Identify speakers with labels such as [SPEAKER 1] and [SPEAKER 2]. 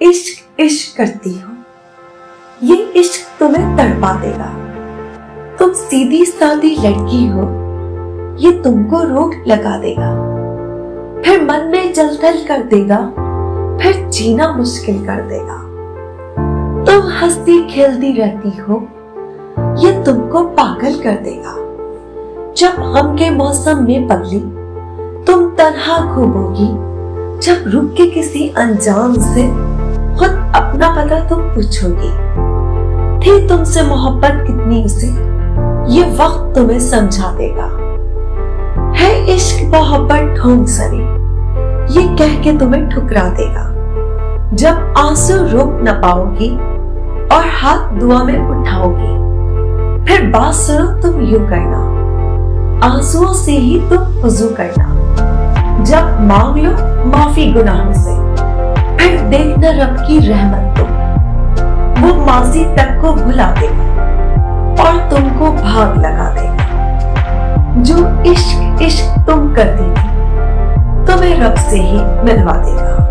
[SPEAKER 1] इश्क इश्क करती हो, ये इश्क तुम्हें तड़पा देगा। तुम सीधी सादी लड़की हो, ये तुमको रोग लगा देगा। फिर मन में जलथल कर देगा, फिर जीना मुश्किल कर देगा। तुम हंसती खेलती रहती हो, ये तुमको पागल कर देगा। जब गम के मौसम में पगली तुम तन्हा घूमोगी, जब रुक के किसी अनजान से खुद अपना पता तुम पूछोगी। थी तुमसे मोहब्बत कितनी उसे, ये वक्त तुम्हें समझा देगा। है इश्क मोहब्बत ढोंग सरी, ये कह के तुम्हें ठुकरा देगा। जब आंसू रोक न पाओगी और हाथ दुआ में उठाओगी, फिर बात सुनो तुम यूं करना, आंसुओं से ही तुम वुजू करना। जब मांग लो माफी गुनाहों से, फिर देखना रब की रहमत तुम, वो माजी तक को भुला देगा और तुमको भाग लगा देगा। जो इश्क इश्क तुम करती थी, तुम्हें रब से ही मिलवा देगा।